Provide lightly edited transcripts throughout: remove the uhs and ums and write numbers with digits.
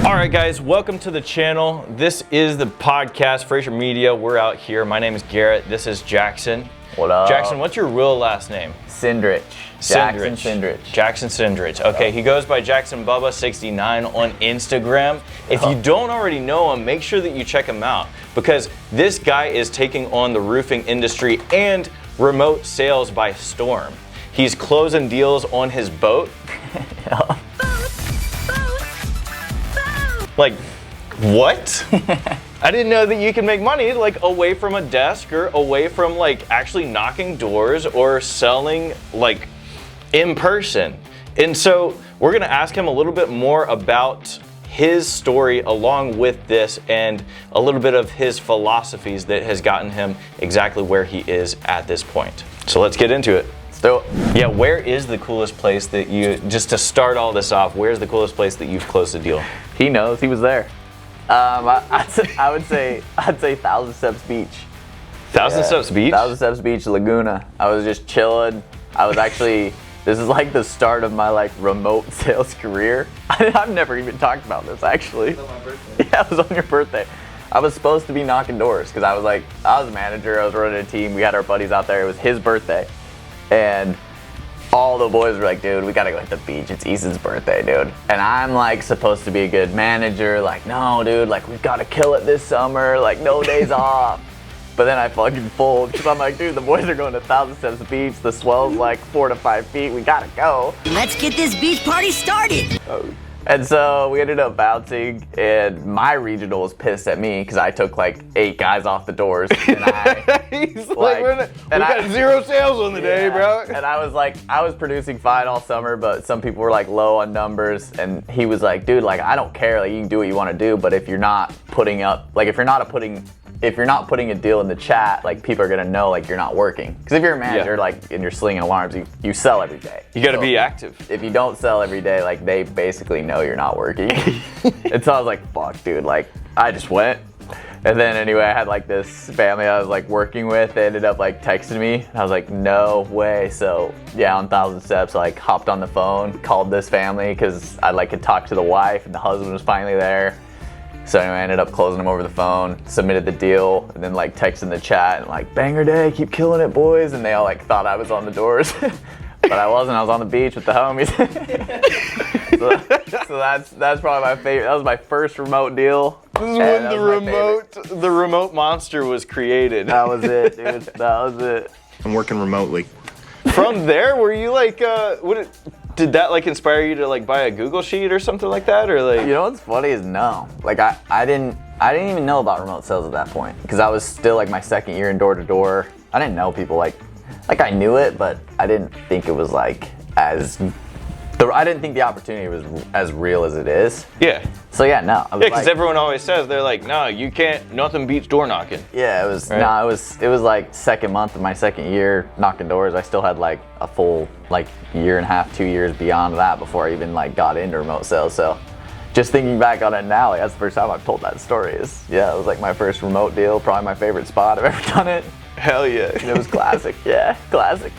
All right, guys, welcome to the channel. This is the podcast, Frazier Media. We're out here. My name is Garrett. This is Jackson. What up? Jackson, what's your real last name? Sindrich. Jackson Sindrich. Jackson Sindrich. Okay, he goes by Jackson Bubba 69 on Instagram. If you don't already know him, make sure that you check him out because this guy is taking on the roofing industry and remote sales by storm. He's closing deals on his boat. Like, what? I didn't know that you can make money like away from a desk or away from like actually knocking doors or selling like in person. And so we're gonna ask him a little bit more about his story along with this and a little bit of his philosophies that has gotten him exactly where he is at this point. So let's get into it. Yeah, where is the coolest place that you, just to start all this off, where's the coolest place that you've closed a deal? He knows, he was there. I would say 1,000 Steps Beach. Thousand Steps Beach? 1,000 Steps Beach, Laguna. I was just chilling. I was actually, this is like the start of my like remote sales career. I've never even talked about this actually. It was on my birthday. Yeah, it was on your birthday. I was supposed to be knocking doors because I was a manager, I was running a team, we had our buddies out there, it was his birthday. And all the boys were like, dude, we gotta go hit the beach. It's Ethan's birthday, dude. And I'm like supposed to be a good manager. Like, no, dude, like we've gotta kill it this summer. Like, no days off. But then I fucking fold because I'm like, dude, the boys are going to 1,000 Steps Beach. The swell's like 4 to 5 feet. We gotta go. Let's get this beach party started. And so we ended up bouncing, and my regional was pissed at me because I took like 8 guys off the doors. And He's like we got 0 sales on the day, bro. And I was like, I was producing fine all summer, but some people were like low on numbers. And he was like, dude, like I don't care, like you can do what you want to do, but if you're not putting up, like if you're not putting a deal in the chat, like people are gonna know like you're not working. Because if you're a manager, like and you're slinging alarms, you sell every day. You gotta be active. If you don't sell every day, like they basically know you're not working. And so I was like, fuck, dude. Like I just went. And then anyway, I had like this family I was like working with. They ended up like texting me. And I was like, no way. So yeah, on 1,000 Steps, like hopped on the phone, called this family because I like could talk to the wife and the husband was finally there. So anyway, I ended up closing them over the phone, submitted the deal, and then like texting the chat and like, banger day, keep killing it, boys. And they all like thought I was on the doors, but I wasn't. I was on the beach with the homies. so that's probably my favorite. That was my first remote deal. This is when the remote monster was created. That was it, dude. That was it. I'm working remotely. From there, were you like, did that like inspire you to like buy a Google Sheet or something like that, or like? You know what's funny is no, like I didn't even know about remote sales at that point because I was still like my second year in door to door. I didn't know people like I knew it, but I didn't think it was like I didn't think the opportunity was as real as it is. Yeah. So yeah, no. Yeah, because everyone always says they're like, no, you can't. Nothing beats door knocking. Yeah, it was right? No, it was like second month of my second year knocking doors. I still had like a full like year and a half, 2 years beyond that before I even like got into remote sales. So just thinking back on it now, like, that's the first time I've told that story. It was like my first remote deal, probably my favorite spot I've ever done it. Hell yeah. And it was classic. Yeah, classic.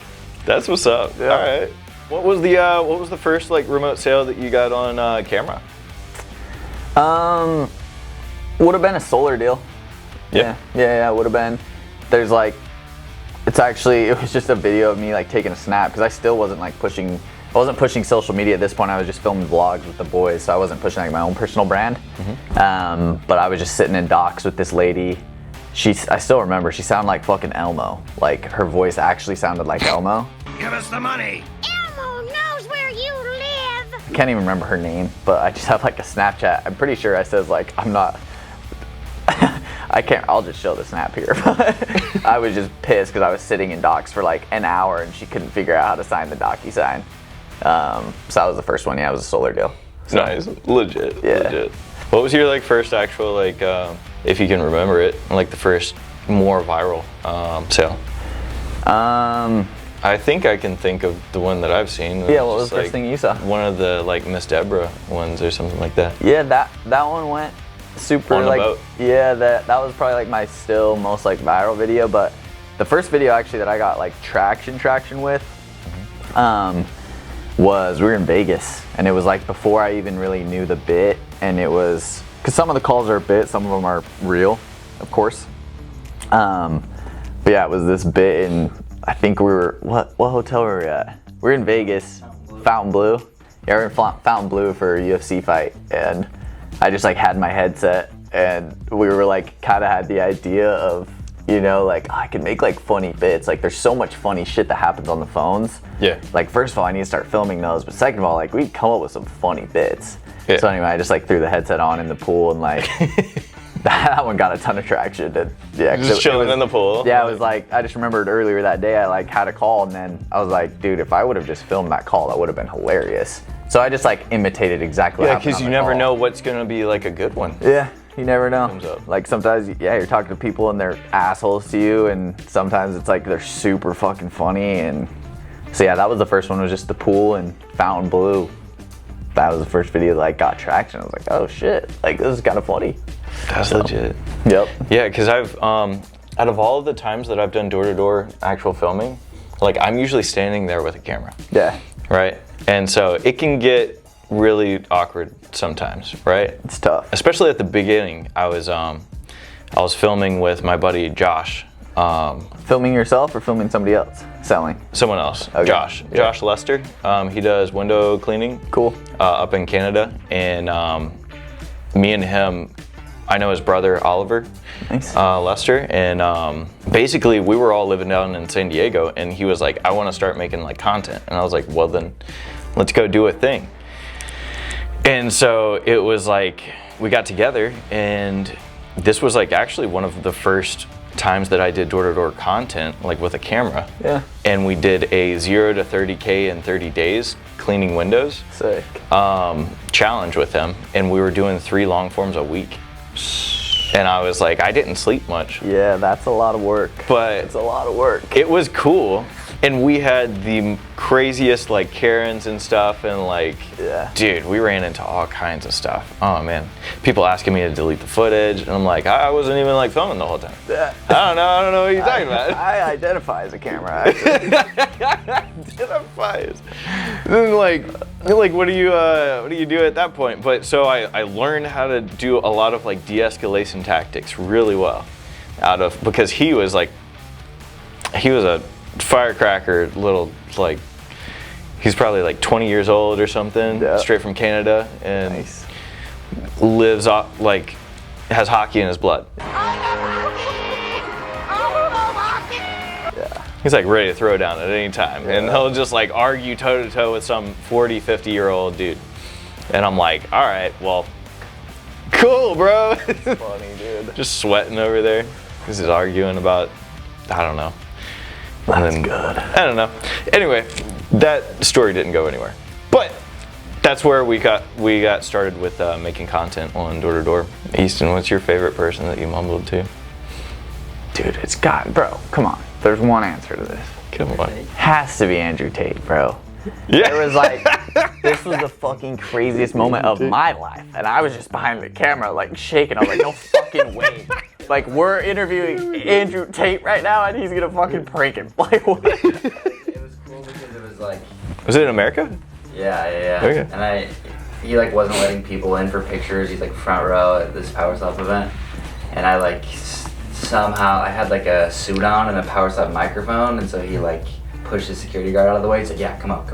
That's what's up. Yeah. All right. What was the first like remote sale that you got on camera? Would have been a solar deal. Yeah. Yeah, would have been. There's like, it was just a video of me like taking a snap because I still wasn't like I wasn't pushing social media at this point. I was just filming vlogs with the boys, so I wasn't pushing like my own personal brand. Mm-hmm. But I was just sitting in docks with this lady. I still remember, she sounded like fucking Elmo. Like her voice actually sounded like Elmo. Give us the money. Elmo knows where you live. I can't even remember her name, but I just have like a Snapchat. I'm pretty sure I says like, I'm not, I'll just show the snap here. But I was just pissed because I was sitting in docks for like an hour and she couldn't figure out how to sign the DocuSign. So that was the first one. Yeah, it was a solar deal. So, nice, legit, yeah. Legit. What was your like first actual like, if you can remember it, like the first more viral sale? I think I can think of the one that I've seen. Yeah, what was the first thing you saw? One of the like Miss Deborah ones or something like that. Yeah, that one went super on like a boat. Yeah, that was probably like my still most like viral video, but the first video actually that I got like traction with was we were in Vegas, and it was like before I even really knew the bit, and it was, because some of the calls are a bit, some of them are real, of course. But yeah, it was this bit, and I think we were, what hotel were we at? We were in Vegas, Fontainebleau. Yeah, we were in Fontainebleau for a UFC fight, and I just like had my headset, and we were like kind of had the idea of, you know, like, oh, I can make like funny bits. Like, there's so much funny shit that happens on the phones. Yeah. Like, first of all, I need to start filming those, but second of all, like, we come up with some funny bits. Yeah. So anyway, I just like threw the headset on in the pool, and like that one got a ton of traction. And, yeah, just chilling in the pool. Yeah, it was like, I just remembered earlier that day I like had a call, and then I was like, dude, if I would have just filmed that call, that would have been hilarious. So I just like imitated exactly what happened. Yeah, because you never know what's gonna be like a good one. Yeah. You never know. Like sometimes, yeah, you're talking to people and they're assholes to you, and sometimes it's like they're super fucking funny. And so yeah, that was the first one. Was just the pool and Fontainebleau. That was the first video that like got traction. I was like, oh shit, like this is kind of funny. That's legit. Yep. Yeah, because I've out of all of the times that I've done door-to-door actual filming, like I'm usually standing there with a camera. Yeah. Right. And so it can get really awkward sometimes, right? It's tough. Especially at the beginning. I was filming with my buddy Josh. Filming yourself or filming somebody else? Selling? Someone else. Okay. Josh. Yeah. Josh Lester. He does window cleaning. Cool. Up in Canada. And me and him, I know his brother Oliver. Nice. Lester. And basically we were all living down in San Diego, and he was like, I want to start making like content. And I was like, well then, let's go do a thing. And so it was like, we got together, and this was like actually one of the first times that I did door-to-door content, like with a camera. Yeah. And we did a 0 to 30K in 30 days cleaning windows. Sick. Challenge with them, and we were doing 3 long forms a week. And I was like, I didn't sleep much. Yeah, that's a lot of work. But it's a lot of work. It was cool. And we had the craziest like Karens and stuff, and like, yeah. Dude, we ran into all kinds of stuff. Oh man, people asking me to delete the footage, and I'm like, I wasn't even like filming the whole time. Yeah. I don't know what you're talking about. I identify as a camera, actually. Identifies. Then like, what do you do at that point? But so I learned how to do a lot of like de-escalation tactics really well, because he was a firecracker little, like, he's probably like 20 years old or something, yeah. Straight from Canada, and nice. Lives off, like, has hockey in his blood. Yeah. He's like ready to throw down at any time, yeah. And he'll just like argue toe to toe with some 40, 50-year-old dude. And I'm like, all right, well, cool, bro. That's funny, dude. Just sweating over there because he's arguing about, I don't know. That's good. I don't know. Anyway, that story didn't go anywhere. But that's where we got started with making content on door to door. Easton, what's your favorite person that you mumbled to? Dude, it's got, bro, come on. There's one answer to this. Come on. Has to be Andrew Tate, bro. Yeah. It was like, this was the fucking craziest moment of my life. And I was just behind the camera, like shaking. I was like, no fucking way. Like, we're interviewing Andrew Tate right now, and he's gonna fucking prank him. Like, what? It was cool because it was like... Was it in America? Yeah. Okay. And he like wasn't letting people in for pictures. He's like front row at this Power Stop event. And I like, somehow, I had like a suit on and a Power Stop microphone, and so he like pushed the security guard out of the way. He's like, yeah, come up.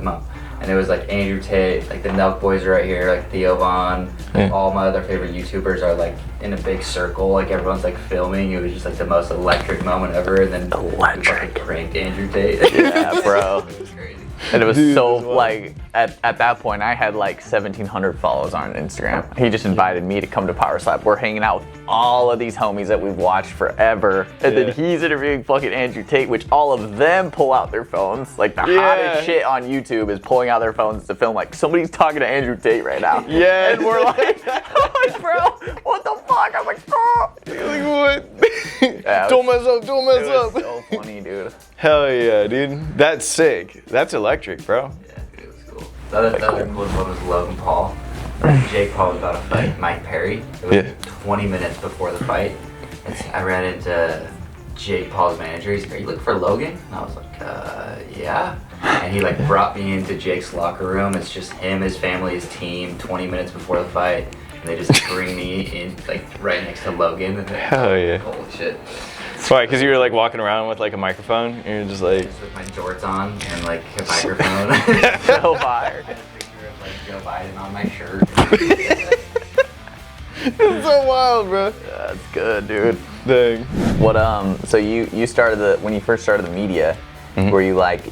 And it was like Andrew Tate, like the Nelk Boys are right here, like Theo Vaughn, like all my other favorite YouTubers are like in a big circle, like everyone's like filming. It was just like the most electric moment ever, and then electric. We pranked Andrew Tate. Yeah, bro. It was crazy. And it was so, like, at that point, I had like 1,700 follows on Instagram. He just invited me to come to Power Slap. We're hanging out with all of these homies that we've watched forever. And then he's interviewing fucking Andrew Tate, which all of them pull out their phones. Like, the hottest shit on YouTube is pulling out their phones to film, like, somebody's talking to Andrew Tate right now. Yeah. And we're like, bro, what the fuck? I'm like, oh. Like, what? Yeah, don't mess up. It was so funny, dude. Hell yeah, dude. That's sick. That's electric, bro. Yeah, it was cool. The other cool one was Logan Paul. Jake Paul was about to fight Mike Perry. It was 20 minutes before the fight. I ran into Jake Paul's manager. He's like, are you looking for Logan? And I was like, yeah. And he like brought me into Jake's locker room. It's just him, his family, his team, 20 minutes before the fight. and they just bring me in like right next to Logan. And Hell yeah. Holy shit. Why? Because you were like walking around with like a microphone, and you're just like. Just with my jorts on and like a microphone. So fire. And a picture of like Joe Biden on my shirt. It's so wild, bro. That's good, dude. Dang. What so you started when you first started the media, were you like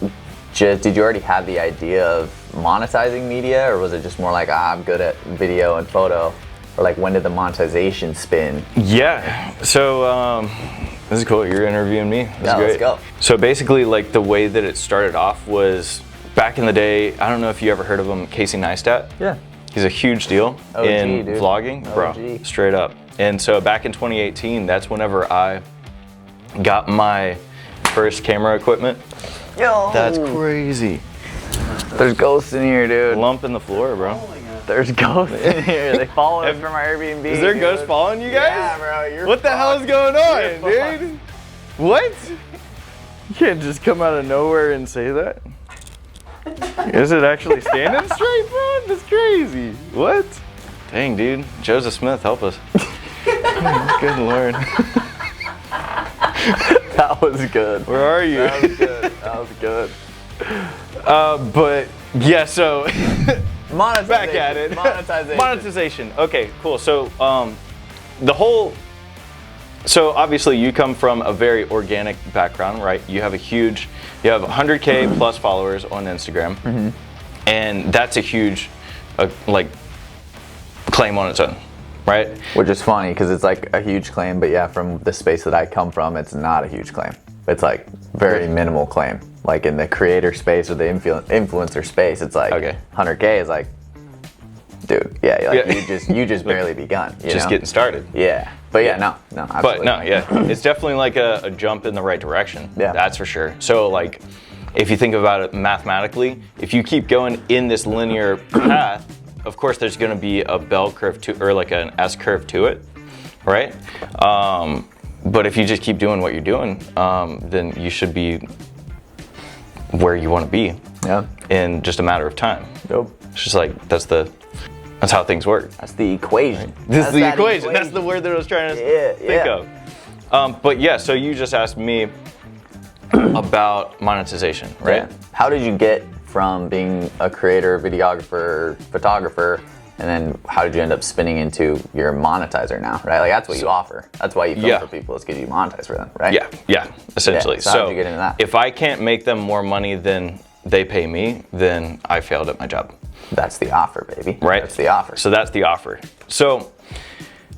did you already have the idea of monetizing media, or was it just more like I'm good at video and photo, or like when did the monetization spin? Yeah. So this is cool. You're interviewing me. This is great. Let's go. So basically, like the way that it started off was back in the day. I don't know if you ever heard of him, Casey Neistat. Yeah. He's a huge deal in dude. vlogging, bro. OG. Straight up. And so back in 2018, that's whenever I got my first camera equipment. Yo. That's crazy. There's ghosts in here, dude. Lump in the floor, bro. There's ghosts in here. They follow us from our Airbnb. Is there dude. ghosts following you guys? Yeah, bro. You're What the hell is going You're on, dude? What? You can't just come out of nowhere and say that. Is it actually standing straight, bro? That's crazy. What? Dang, dude. Joseph Smith, help us. Good Lord. That was good. Where are you? That was good. That was good. But yeah, so Monetization. back at it. Monetization. Monetization. Okay, cool. So so obviously you come from a very organic background, right? You have 100K plus followers on Instagram, and that's a huge like claim on its own, right? Which is funny because it's like a huge claim, but yeah, from the space that I come from, it's not a huge claim. It's like very minimal claim. Like in the creator space or the influencer space, it's like 100K is like, dude, yeah, like you just barely begun. You know? Getting started. Yeah, but yeah, no, absolutely. But no, yeah, it's definitely like a jump in the right direction. Yeah, that's for sure. So like, if you think about it mathematically, if you keep going in this linear path, of course there's going to be a bell curve or like an S curve to it, right? But if you just keep doing what you're doing, then you should be where you want to be. Yeah. In just a matter of time. Yep. It's just like that's how things work. That's the equation. This is the equation. That's the word that I was trying to think of. But yeah, so you just asked me about monetization, right? Yeah. How did you get from being a creator, videographer, photographer, and then how did you end up spinning into your monetizer now, right? Like that's what you offer. That's why you film for people, is because you monetize for them, right? Yeah, essentially. Yeah, so how did you get into that? If I can't make them more money than they pay me, then I failed at my job. That's the offer, baby. Right? That's the offer. So that's the offer. So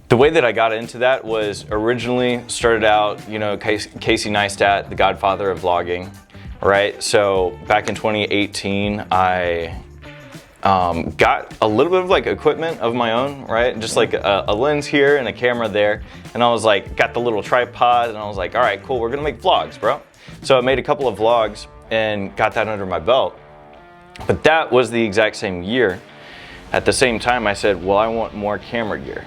the way that I got into that was originally started out, Casey Neistat, the godfather of vlogging, right? So back in 2018, I got a little bit of like equipment of my own, right? Just like a lens here and a camera there. And I was like, got the little tripod and I was like, all right, cool, we're gonna make vlogs, bro. So I made a couple of vlogs and got that under my belt. But that was the exact same year. At the same time, I said, well, I want more camera gear.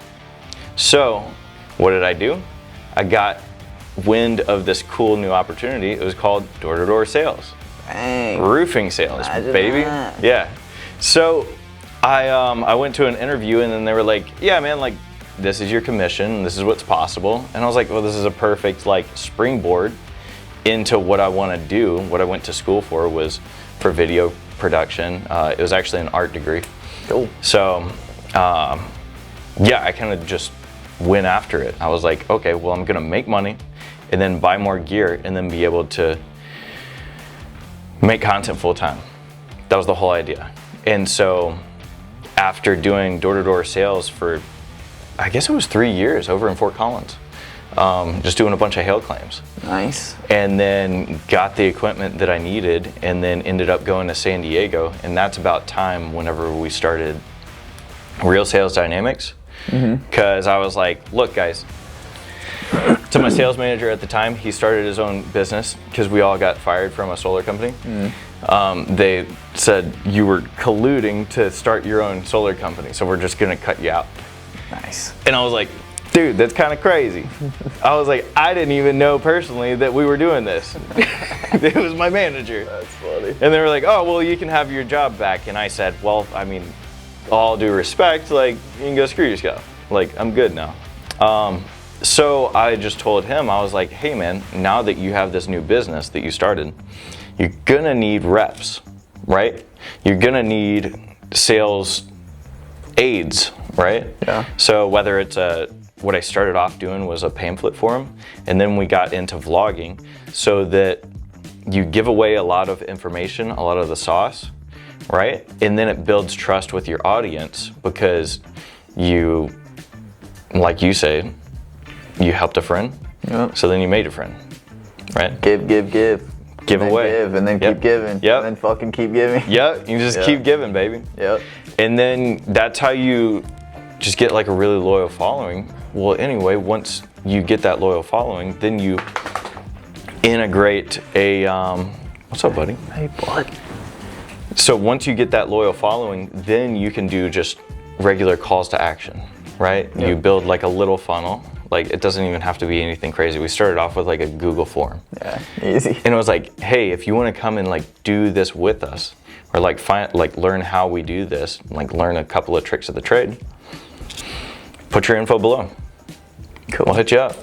So what did I do? I got wind of this cool new opportunity. It was called door-to-door sales. Dang. Roofing sales, baby. That. Yeah. So I went to an interview and then they were like, yeah, man, like this is your commission. This is what's possible. And I was like, well, this is a perfect like springboard into what I want to do. What I went to school for was for video production. It was actually an art degree. Cool. So yeah, I kind of just went after it. I was like, okay, well, I'm gonna make money and then buy more gear and then be able to make content full time. That was the whole idea. And so after doing door-to-door sales for, I guess it was 3 years over in Fort Collins, just doing a bunch of hail claims. Nice. And then got the equipment that I needed and then ended up going to San Diego. And that's about time whenever we started Real Sales Dynamics. Because I was like, look guys, to my sales manager at the time, he started his own business because we all got fired from a solar company. They said, you were colluding to start your own solar company, so we're just gonna cut you out. Nice. And I was like, dude, that's kind of crazy. I was like, I didn't even know personally that we were doing this. It was my manager. That's funny. And they were like, oh, well, you can have your job back. And I said, well, I mean, all due respect, like, you can go screw yourself. Like, I'm good now. So I just told him, I was like, hey man, now that you have this new business that you started, you're gonna need reps, right? You're gonna need sales aids, right? Yeah. So whether it's what I started off doing was a pamphlet for him, and then we got into vlogging so that you give away a lot of information, a lot of the sauce, right? And then it builds trust with your audience because you, like you say, you helped a friend, Yep. so then you made a friend, right? Give. Give and away. Give, and then Yep. keep giving. Yep. And then fucking keep giving. Yep, you just Yep. keep giving, baby. Yep. And then that's how you just get like a really loyal following. Well, anyway, once you get that loyal following, then you integrate a, what's up, buddy? Hey, bud. So once you get that loyal following, then you can do just regular calls to action, right? Yep. You build like a little funnel. Like, it doesn't even have to be anything crazy. We started off with like a Google form. Yeah, easy. And it was like, hey, if you want to come and like do this with us, or like learn how we do this, like learn a couple of tricks of the trade, put your info below. Cool. We'll hit you up.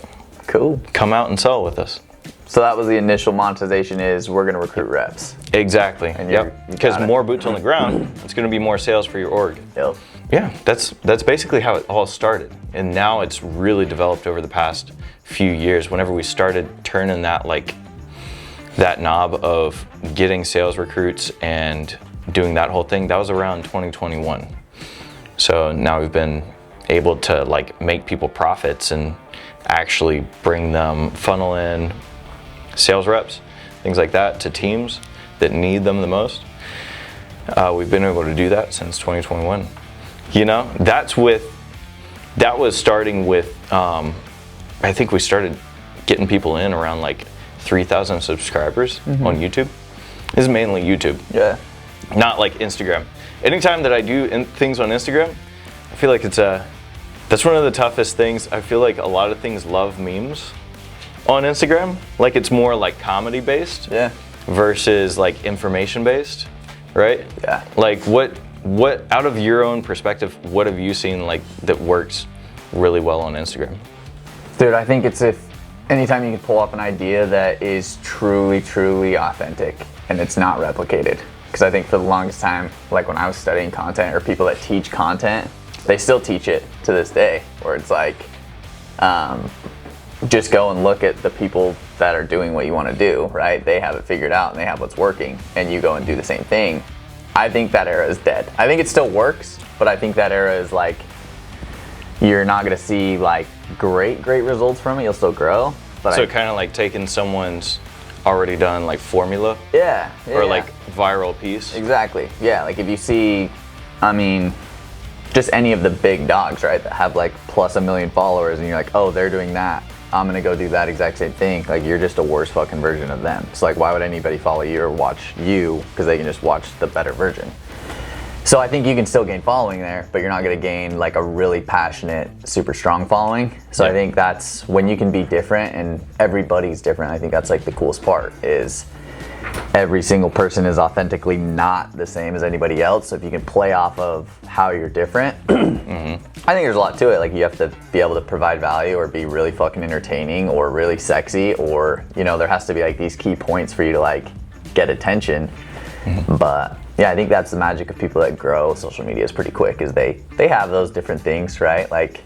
Cool. Come out and sell with us. So that was the initial monetization, is we're gonna recruit reps. Exactly. And Yep. you Because got it. more boots on the ground, it's going to be more sales for your org. Yep. Yeah, that's basically how it all started. And now it's really developed over the past few years. Whenever we started turning that knob of getting sales recruits and doing that whole thing, that was around 2021. So now we've been able to like make people profits and actually bring them, funnel in sales reps, things like that, to teams that need them the most. We've been able to do that since 2021. You know, that was starting with, I think we started getting people in around like 3,000 subscribers on YouTube. This is mainly YouTube, Yeah. not like Instagram. Anytime that I do things on Instagram, I feel like that's one of the toughest things. I feel like a lot of things love memes on Instagram. Like, it's more like comedy based. Yeah. Versus like information based, right? Yeah. Like, what out of your own perspective, what have you seen like that works really well on Instagram? Dude, I think it's if anytime you can pull up an idea that is truly authentic and it's not replicated. Because I think for the longest time, like when I was studying content, or people that teach content, they still teach it to this day, where it's like, just go and look at the people that are doing what you want to do, right? They have it figured out and they have what's working, and you go and do the same thing. I think that era is dead. I think it still works, but I think that era is like, you're not gonna see like great results from it. You'll still grow, but So kind of like taking someone's already done like formula yeah, or like viral piece. exactly. Yeah, like if you see, I mean, just any of the big dogs, right, that have like plus 1 million followers, and you're like, oh, they're doing that, I'm gonna go do that exact same thing. Like, you're just a worse fucking version of them. It's like, why would anybody follow you or watch you? Because they can just watch the better version. So I think you can still gain following there, but you're not gonna gain like a really passionate, super strong following. So Yeah. I think that's when you can be different, and everybody's different. I think that's like the coolest part, is every single person is authentically not the same as anybody else. So if you can play off of how you're different, I think there's a lot to it. Like, you have to be able to provide value, or be really fucking entertaining, or really sexy, or, you know, there has to be like these key points for you to like get attention. But yeah, I think that's the magic of people that grow social media is pretty quick, is they have those different things, right? Like,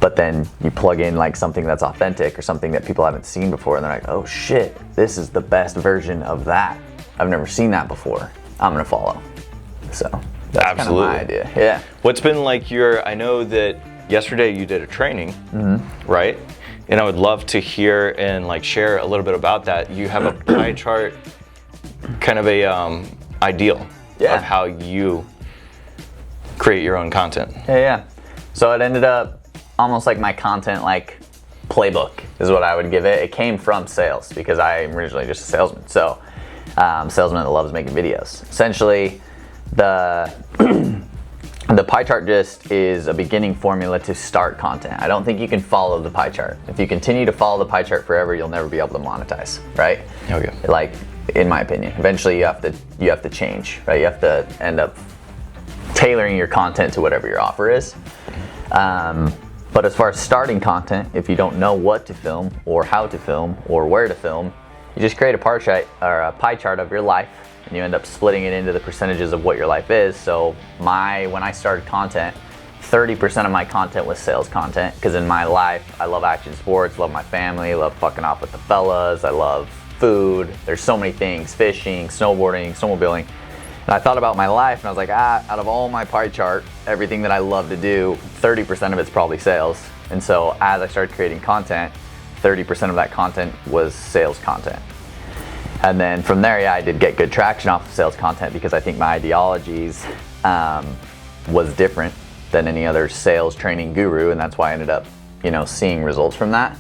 but then you plug in like something that's authentic, or something that people haven't seen before, and they're like, oh shit, this is the best version of that. I've never seen that before. I'm gonna follow. So that's Absolutely. kind of my idea. Yeah. What's been like I know that yesterday you did a training, right? And I would love to hear and like share a little bit about that. You have a pie chart, kind of a ideal Yeah. of how you create your own content. Yeah. So it ended up almost like my content like playbook is what I would give it. It came from sales, because I am originally just a salesman. So salesman that loves making videos. Essentially, the pie chart just is a beginning formula to start content. I don't think you can follow the pie chart. If you continue to follow the pie chart forever, you'll never be able to monetize, right? Okay. Like, in my opinion, eventually you have to change, right? You have to end up tailoring your content to whatever your offer is. But as far as starting content, if you don't know what to film or how to film or where to film, you just create a pie chart of your life, and you end up splitting it into the percentages of what your life is. So when I started content, 30% of my content was sales content, because in my life, I love action sports, love my family, love fucking off with the fellas, I love food. There's so many things, fishing, snowboarding, snowmobiling. And I thought about my life and I was like, out of all my pie chart, everything that I love to do, 30% of it's probably sales. And so as I started creating content, 30% of that content was sales content. And then from there, yeah, I did get good traction off of sales content, because I think my ideologies was different than any other sales training guru, and that's why I ended up, seeing results from that.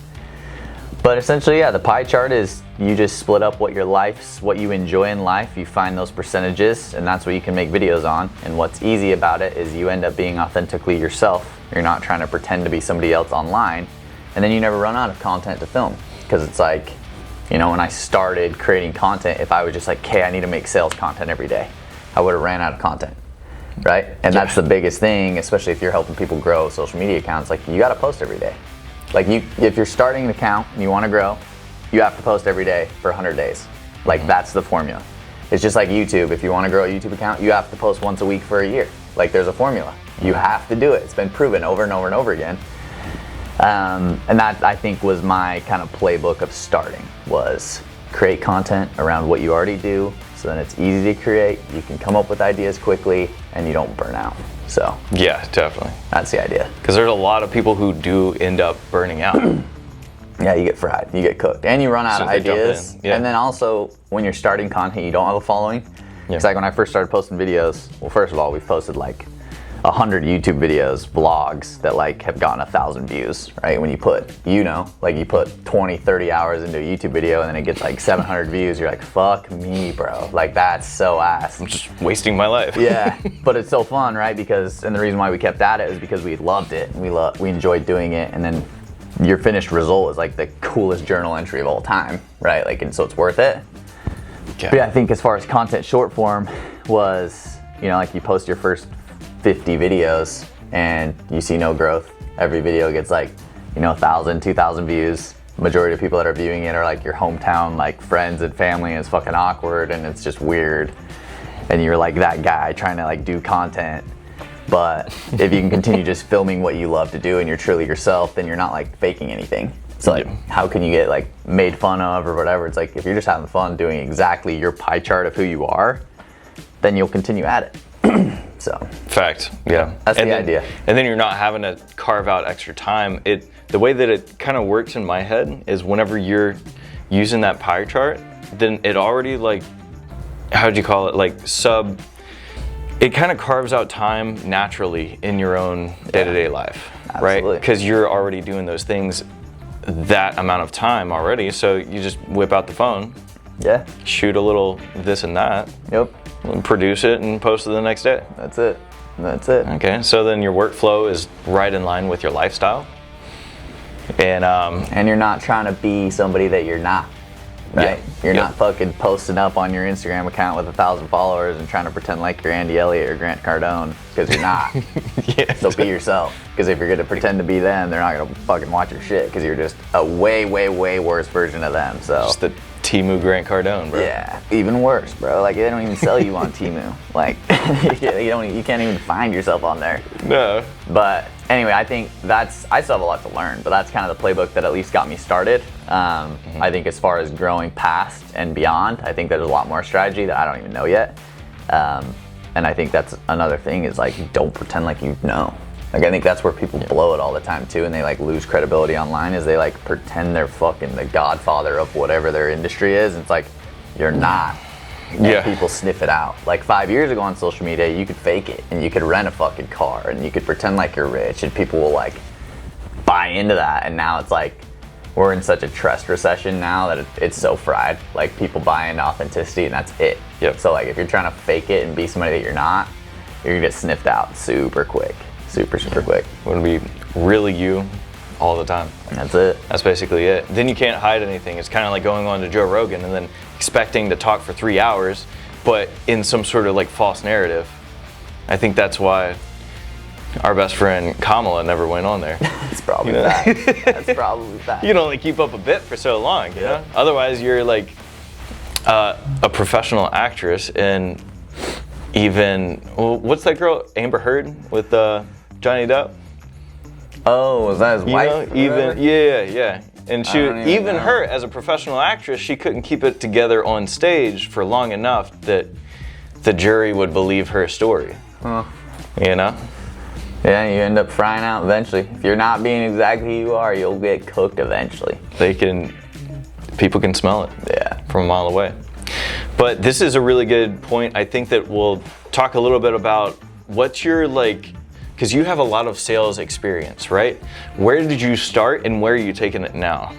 But essentially, yeah, the pie chart is you just split up what you enjoy in life, you find those percentages, and that's what you can make videos on. And what's easy about it is you end up being authentically yourself. You're not trying to pretend to be somebody else online, and then you never run out of content to film. Because it's like, when I started creating content, if I was just like, okay, I need to make sales content every day, I would have ran out of content. Right? And that's the biggest thing, especially if you're helping people grow social media accounts. Like, you got to post every day. Like, if you're starting an account and you want to grow, you have to post every day for 100 days. Like, that's the formula. It's just like YouTube. If you want to grow a YouTube account, you have to post once a week for a year. Like, there's a formula. You have to do it. It's been proven over and over and over again. And that, I think, was my kind of playbook of starting, was create content around what you already do, so then it's easy to create, you can come up with ideas quickly, and you don't burn out. So yeah, definitely. That's the idea. Because there's a lot of people who do end up burning out. Yeah, you get fried, you get cooked, and you run out of ideas. Yeah. And then also, when you're starting content, you don't have a following. It's like when I first started posting videos, well, first of all, we've posted like 100 YouTube videos, vlogs that like have gotten 1,000 views, right? When you put, you put 20, 30 hours into a YouTube video and then it gets like 700 views, you're like, fuck me, bro. Like, that's so ass. I'm just wasting my life. Yeah, but it's so fun, right? And the reason why we kept at it is because we loved it. We enjoyed doing it, and then your finished result is like the coolest journal entry of all time, right? Like, and so it's worth it. Yeah. But yeah, I think as far as content short form was, like you post your first 50 videos and you see no growth. Every video gets like, 1,000, 2,000 views. Majority of people that are viewing it are like your hometown, like friends and family, and it's fucking awkward and it's just weird. And you're like that guy trying to like do content. But if you can continue just filming what you love to do and you're truly yourself, then you're not like faking anything. So like, how can you get like made fun of or whatever? It's like, if you're just having fun doing exactly your pie chart of who you are, then you'll continue at it. So fact, yeah, that's the idea. And then you're not having to carve out extra time. The way that it kind of works in my head is whenever you're using that pie chart, then it already like, how'd you call it? Like it kind of carves out time naturally in your own day-to-day life, right? Because you're already doing those things that amount of time already. So you just whip out the phone, shoot a little this and that. Yep. And produce it and post it the next day. That's it. Okay, so then your workflow is right in line with your lifestyle. And you're not trying to be somebody that you're not, right? You're not fucking posting up on your Instagram account with 1,000 followers and trying to pretend like you're Andy Elliott or Grant Cardone, because you're not. So be yourself, because if you're gonna pretend to be them, they're not gonna fucking watch your shit, because you're just a way, way, way worse version of them. So just the Temu Grant Cardone, bro. Yeah, even worse, bro. Like, they don't even sell you on Temu. Like, you can't even find yourself on there. No. But anyway, I think I still have a lot to learn, but that's kind of the playbook that at least got me started. I think as far as growing past and beyond, I think there's a lot more strategy that I don't even know yet. And I think that's another thing, is like, don't pretend like you know. Like, I think that's where people blow it all the time too, and they like lose credibility online, is they like pretend they're fucking the godfather of whatever their industry is. And it's like, you're not. And people sniff it out. Like 5 years ago on social media, you could fake it and you could rent a fucking car and you could pretend like you're rich and people will like buy into that. And now it's like, we're in such a trust recession now that it's so fried. Like, people buy into authenticity and that's it. So like, if you're trying to fake it and be somebody that you're not, you're gonna get sniffed out super quick. Super quick. Wouldn't be really you all the time. That's it. That's basically it. Then you can't hide anything. It's kind of like going on to Joe Rogan and then expecting to talk for 3 hours, but in some sort of like false narrative. I think that's why our best friend Kamala never went on there. It's probably that. That's probably that. You can only keep up a bit for so long, you know? Otherwise, you're like a professional actress, and even, well, what's that girl, Amber Heard with Johnny Depp? Oh, was that his wife? Know, even yeah. And she, even her as a professional actress, she couldn't keep it together on stage for long enough that the jury would believe her story. Huh. You know? Yeah, you end up frying out eventually. If you're not being exactly who you are, you'll get cooked eventually. People can smell it. Yeah. From a mile away. But this is a really good point. I think that we'll talk a little bit about what's your, like, because you have a lot of sales experience, right? Where did you start and where are you taking it now?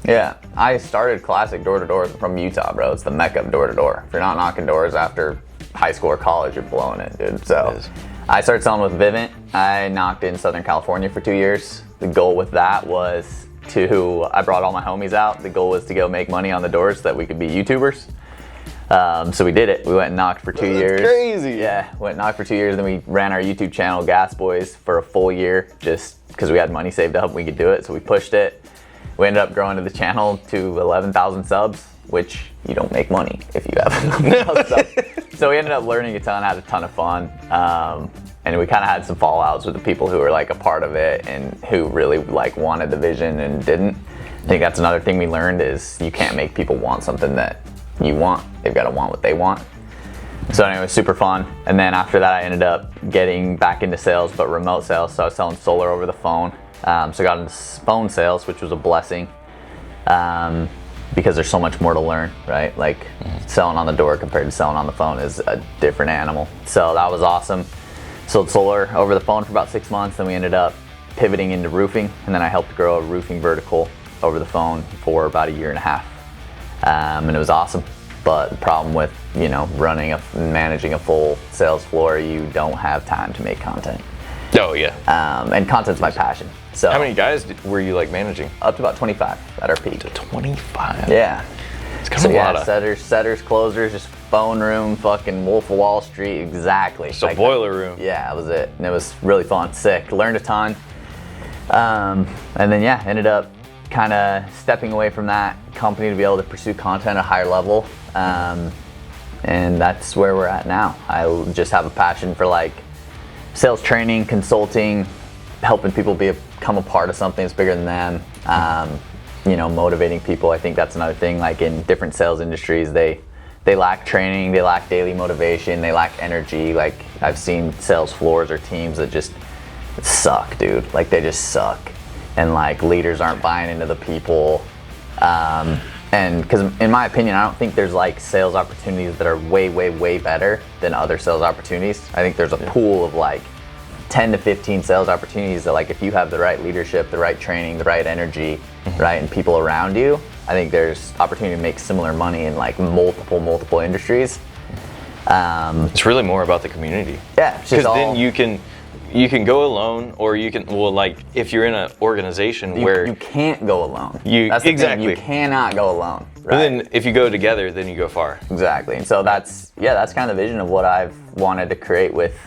Yeah, I started classic door-to-door from Utah, bro. It's the mecca of door-to-door. If you're not knocking doors after high school or college, you're blowing it, dude. So I started selling with Vivint. I knocked in Southern California for 2 years. The goal with that was I brought all my homies out. The goal was to go make money on the doors so that we could be YouTubers. So we did it. We went and knocked for 2 years. That's crazy. Yeah, went and knocked for 2 years. Then we ran our YouTube channel, Gas Boys, for a full year just because we had money saved up and we could do it. So we pushed it. We ended up growing the channel to 11,000 subs, which you don't make money if you have 11,000 subs. So we ended up learning a ton, had a ton of fun. And we kind of had some fallouts with the people who were like a part of it and who really like wanted the vision and didn't. I think that's another thing we learned is you can't make people want something that you want. They've got to want what they want. So anyway, it was super fun. And then after that, I ended up getting back into sales, but remote sales. So I was selling solar over the phone. So I got into phone sales, which was a blessing because there's so much more to learn, right? Like selling on the door compared to selling on the phone is a different animal. So that was awesome. Sold solar over the phone for about 6 months. Then we ended up pivoting into roofing. And then I helped grow a roofing vertical over the phone for about 1.5 years. And it was awesome. But the problem with, managing a full sales floor, you don't have time to make content. Oh, yeah. And content's my passion. So how many guys were you like managing? Up to about 25 at our peak. To 25? Yeah. It's kind of a lot of... setters, closers, just phone room, fucking Wolf of Wall Street, exactly. Just a boiler room. Yeah, that was it. And it was really fun, sick. Learned a ton. And then, ended up kind of stepping away from that company to be able to pursue content at a higher level. And that's where we're at now. I just have a passion for like sales training, consulting, helping people become a part of something that's bigger than them. Motivating people. I think that's another thing. Like in different sales industries, they lack training, they lack daily motivation, they lack energy. Like I've seen sales floors or teams that just suck, dude. Like they just suck. And like leaders aren't buying into the people. And because in my opinion, I don't think there's like sales opportunities that are way, way, way better than other sales opportunities. I think there's a pool of like 10 to 15 sales opportunities that like if you have the right leadership, the right training, the right energy, right, and people around you, I think there's opportunity to make similar money in like multiple industries. It's really more about the community. Yeah, because then you can go alone, or you can, like if you're in an organization where you can't go alone. That's the thing, you cannot go alone. Right? But then if you go together, then you go far. Exactly. And so that's kind of the vision of what I've wanted to create with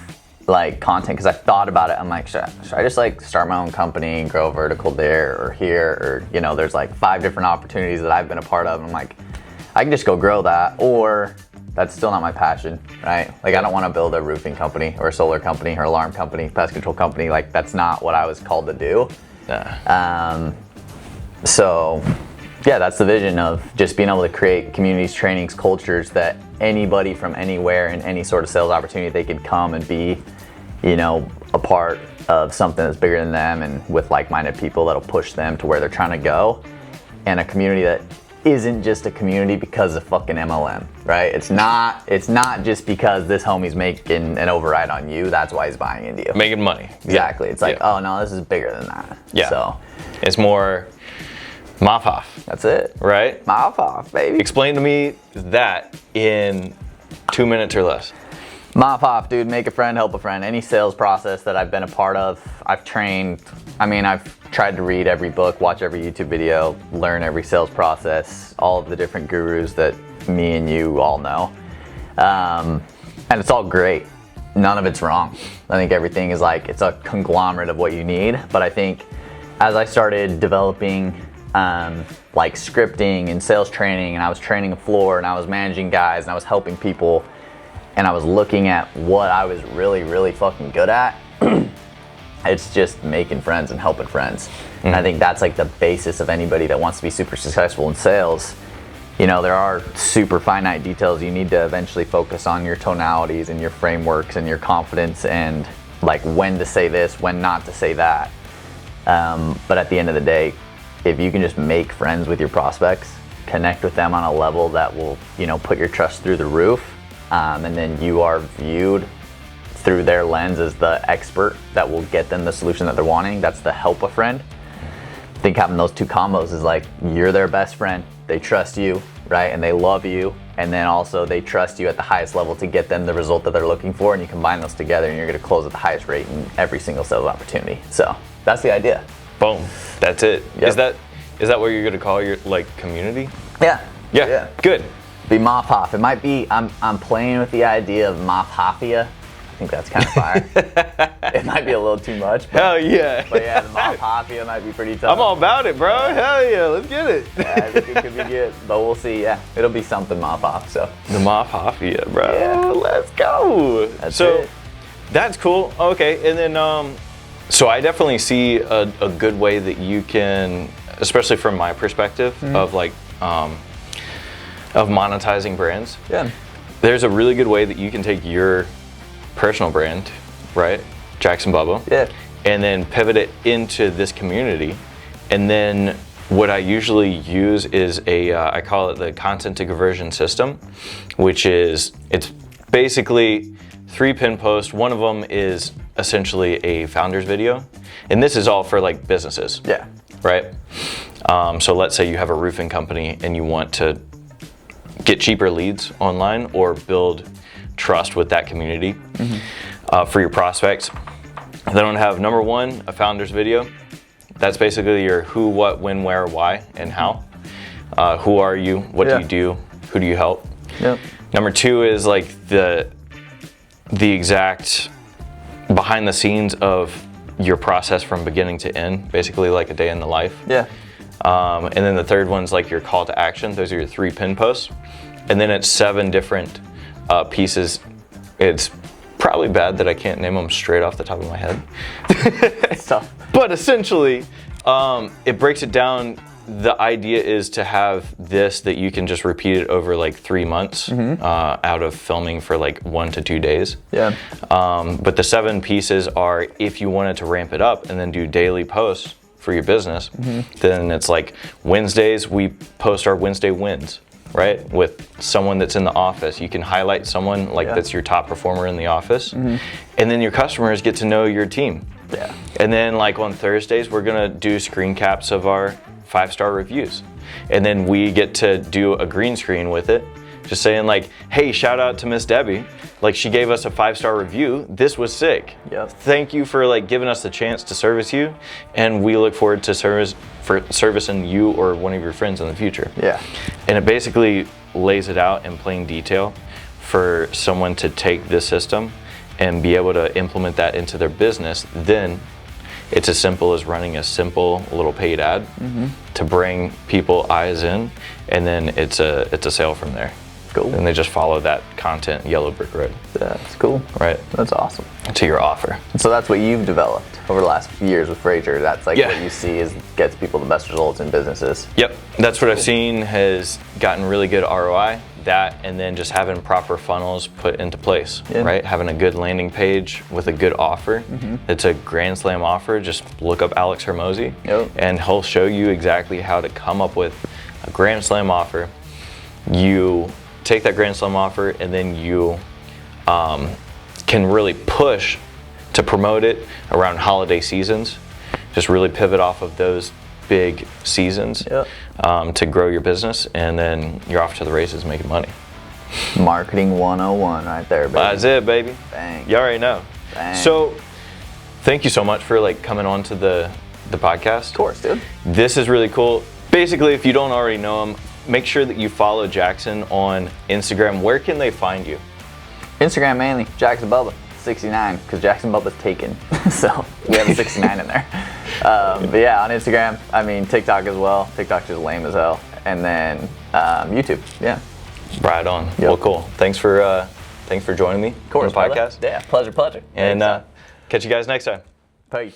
like content, because I thought about it. I'm like, should I just like start my own company and grow vertical there or here, or there's like 5 different opportunities that I've been a part of, and I'm like, I can just go grow that, or that's still not my passion, right? Like I don't want to build a roofing company or a solar company or alarm company, pest control company. Like that's not what I was called to do. So that's the vision of just being able to create communities, trainings, cultures that anybody from anywhere in any sort of sales opportunity, they could come and be, a part of something that's bigger than them and with like-minded people that'll push them to where they're trying to go, and a community that isn't just a community because of fucking MLM, right? It's not just because this homie's making an override on you, that's why he's buying into you. Making money. Exactly. Yeah. It's like, oh no, this is bigger than that. Yeah. So it's more MAF HAF. That's it. Right? MAF HAF, baby. Explain to me that in 2 minutes or less. MAF HAF, dude, make a friend, help a friend. Any sales process that I've been a part of, I've trained. I've tried to read every book, watch every YouTube video, learn every sales process, all of the different gurus that me and you all know. And it's all great. none of it's wrong. I think everything is like, it's a conglomerate of what you need. But I think as I started developing like scripting and sales training, and I was training a floor, and I was managing guys, and I was helping people, and I was looking at what I was really, really fucking good at, it's just making friends and helping friends. And I think that's like the basis of anybody that wants to be super successful in sales. You know, there are super finite details. You need to eventually focus on your tonalities and your frameworks and your confidence, and like when to say this, when not to say that. But at the end of the day, if you can just make friends with your prospects, connect with them on a level that will, you know, put your trust through the roof, and then you are viewed through their lens as the expert that will get them the solution that they're wanting. That's the help a friend. I think having those two combos is like, you're their best friend, they trust you, right? And they love you. And then also they trust you at the highest level to get them the result that they're looking for. And you combine those together and you're gonna close at the highest rate in every single sales opportunity. So that's the idea. Boom, that's it. Yep. Is that what you're gonna call your like community? Yeah. Yeah. Good. The MAF HAF. It might be, I'm playing with the idea of MAF HAFia. I think that's kind of fire. It might be a little too much. But, Hell yeah. But yeah, the MAF HAFia might be pretty tough. I'm all about it, bro. Hell yeah, let's get it. Yeah, I think it could be good. But we'll see, yeah. It'll be something MAF HAF, so. The MAF HAF, yeah, bro. Yeah. Let's go. That's it. That's cool. Okay, and then, so I definitely see a good way that you can, especially from my perspective, of like, of monetizing brands. Yeah. There's a really good way that you can take your personal brand, right? Jackson Bubba. Yeah. And then pivot it into this community. And then what I usually use is I call it the content to conversion system, which is, it's basically 3 pin posts. One of them is essentially a founder's video. And this is all for like businesses. Yeah. Right? So let's say you have a roofing company and you want to get cheaper leads online or build trust with that community for your prospects. Then I'm gonna have number 1, a founder's video. That's basically your who, what, when, where, why, and how. Who are you? What do you do? Who do you help? Yep. Number 2 is like the exact behind the scenes of your process from beginning to end, basically like a day in the life. Yeah. And then the third one's like your call to action. Those are your 3 pin posts. And then it's 7 different pieces. It's probably bad that I can't name them straight off the top of my head. It's tough. But essentially, it breaks it down. The idea is to have this that you can just repeat it over like 3 months out of filming for like 1 to 2 days. Yeah. But the 7 pieces are, if you wanted to ramp it up and then do daily posts for your business, then it's like Wednesdays, we post our Wednesday wins, right? With someone that's in the office. You can highlight someone like that's your top performer in the office. And then your customers get to know your team. Yeah. And then like on Thursdays, we're gonna do screen caps of our 5-star reviews. And then we get to do a green screen with it, just saying like, hey, shout out to Miss Debbie. Like, she gave us a 5-star review. This was sick. Yep. Thank you for like giving us the chance to service you. And we look forward to servicing you or one of your friends in the future. Yeah. And it basically lays it out in plain detail for someone to take this system and be able to implement that into their business. Then it's as simple as running a simple little paid ad to bring people eyes in, and then it's a sale from there. Cool. And they just follow that content, yellow brick road. That's cool. Right. That's awesome. To your offer. So that's what you've developed over the last few years with Frazier. That's like Yeah. what you see is gets people the best results in businesses. Yep, that's what I've seen has gotten really good ROI. That, and then just having proper funnels put into place, right? Having a good landing page with a good offer. It's a Grand Slam offer. Just look up Alex Hermosi, and he'll show you exactly how to come up with a Grand Slam offer. You take that Grand Slam offer, and then you can really push to promote it around holiday seasons. Just really pivot off of those big seasons to grow your business, and then you're off to the races making money. Marketing 101 right there, baby. That's it, baby. Bang. You already know. Bang. So thank you so much for like coming on to the podcast. Of course, dude. This is really cool. Basically, if you don't already know him, make sure that you follow Jackson on Instagram. Where can they find you? Instagram mainly, Jackson Bubba. 69 because Jackson Bubba's taken. So we have a 69 in there. But yeah, on Instagram, I mean, TikTok as well. TikTok's just lame as hell. And then YouTube, yeah. Right on. Yep. Well, cool. Thanks for joining me Of course, on the podcast. brother. Yeah, pleasure. And catch you guys next time. Peace.